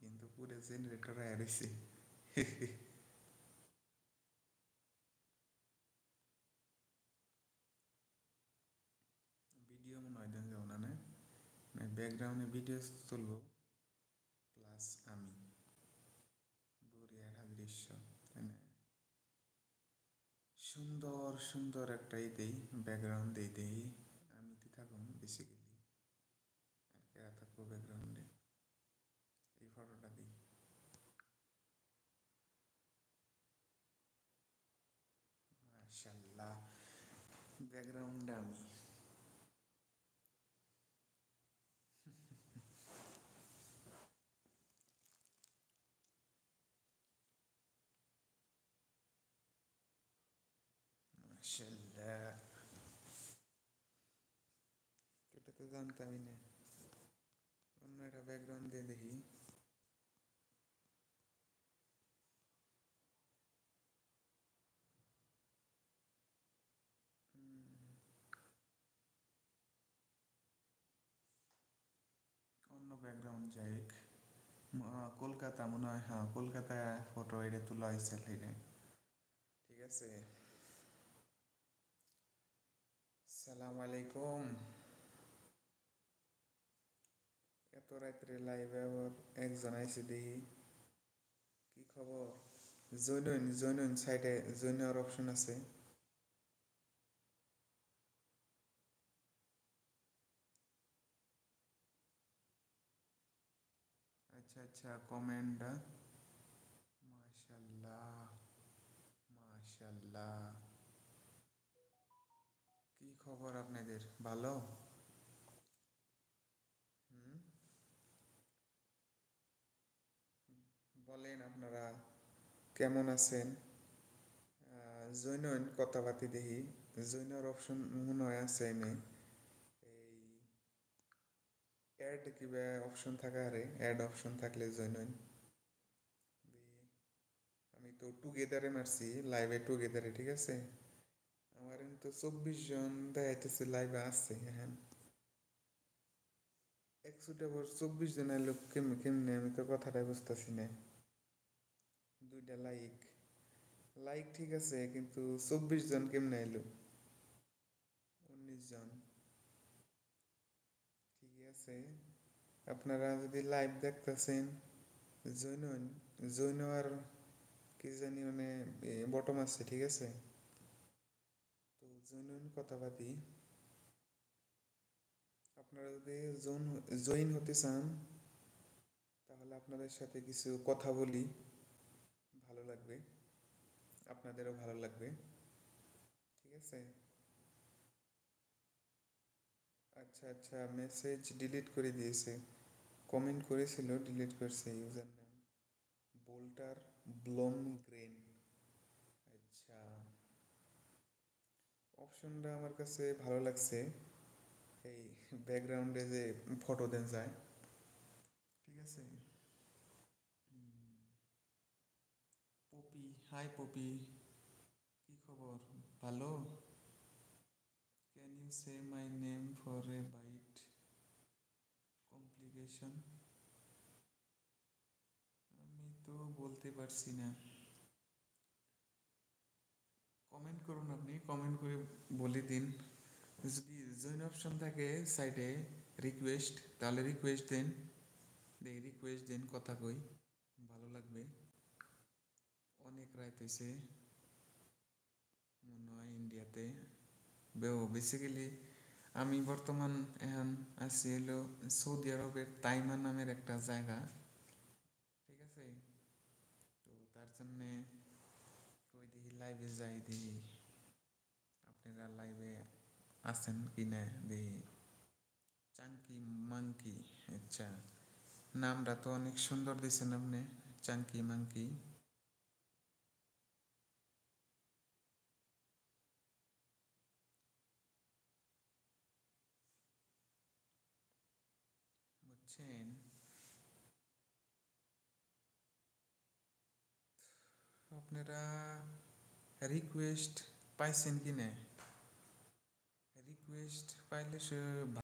কিন্তু পুরো জেনারেটর হারিয়েছি। ভিডিও মনে হয় দেন যাও না, না ব্যাকগ্রাউন্ডে ভিডিও চলবো, প্লাস আমি বুড়িয়ার দৃশ্য, তাই না? সুন্দর সুন্দর একটা দেই, ব্যাকগ্রাউন্ড দেই আমি তো থাকুন বেসিক্যালি, আর কেরা থাকবো ব্যাকগ্রাউন্ডে, এই ফটোটা দিই। মাশাল্লাহ, ব্যাকগ্রাউন্ডে আমি। মাশাল্লাহ, এটা তো জানতামই না। অন্য একটা ব্যাকগ্রাউন্ড দিয়ে দেখি। অন্য ব্যাকগ্রাউন্ড যাই হোক। কলকাতা মনে হয়, হ্যাঁ কলকাতায় ফটো এটা তোলা হয়েছে এটা। ঠিক আছে। সালাম আলাইকুম। এত রাত্রে লাইভে আবার একজন আইসি দেখি, কি খবর? জৈনইন জৈনইন সাইডে জৈন হওয়ার অপশন আছে। আচ্ছা আচ্ছা, কমেন্ট। মাশাল্লাহ, মাশাল্লাহ। কি খবর আপনাদের, ভালো? হুম, বলেন আপনারা কেমন আছেন? জৈনইন কথাবার্তি দেখি, জৈনর অপশন মনে হয় আছে এনে। এই অ্যাড কিবা অপশন থাকা আরে, অ্যাড অপশন থাকলে জৈনইন। আমি তো টুগেদারে মারছি, লাইভে টুগেদারে, ঠিক আছে। আমার তো 24 জন দেখাইতেছে লাইভে আছে, হ্যাঁ। 124 জন এলো কেমনে কেমনে, আমি তো কথাটাই বুঝতেছি না। দুইটা লাইক, লাইক ঠিক আছে, কিন্তু 24 জন কেমনে এলো? 19 জন, ঠিকই আছে। আপনারা যদি লাইভ দেখতেছেন, জৈন হন। জৈন আর কি জানি মানে বটম আছে, ঠিক আছে। তো জৈন হন কথা বাদি। আপনারা যদি জয়েন হতে চান, তাহলে আপনাদের সাথে কিছু কথা বলি, ভালো লাগবে, আপনাদেরও ভালো লাগবে, ঠিক আছে। আচ্ছা আচ্ছা, মেসেজ ডিলিট করে দিয়েছে, কমেন্ট করেছিল ডিলিট করছে ইউজার নেম বোল্টার ব্লোম গ্রেন। আচ্ছা, অপশনটা আমার কাছে ভালো লাগছে, এই ব্যাকগ্রাউন্ডে যে ফটো দেন যায়, ঠিক আছে। পপি, হাই পপি, কি খবর, ভালো? Can you say my name for a bite complication? আমি তো বলতে পারছি না। কমেন্ট করুন, আপনি কমেন্ট করে বলে দিন। যদি জয়েন অপশন থাকে সাইডে রিকোয়েস্ট, তাহলে রিকোয়েস্ট দেন, দেখি রিকোয়েস্ট দেন, কথা কই, ভালো লাগবে। অনেক রাত হয়েছে মনে হয় ইন্ডিয়াতে, বেসিক্যালি আমি বর্তমান এখন আছি হলো সৌদি আরবের তাইমা নামের একটা জায়গা, ঠিক আছে। তো তার জন্যে ওই দেখি লাইভে যাই, দেখি আপনারা লাইভে আছেন কি না দেখি। চাঙ্কি মাঙ্কি, আচ্ছা, নামটা তো অনেক সুন্দর দিয়েছেন আপনি, চাঙ্কি মাঙ্কি। বুঝছেন? আপনারা রিকোয়েস্ট পাইছেন কি না? রিকোয়েস্ট পাইলে সে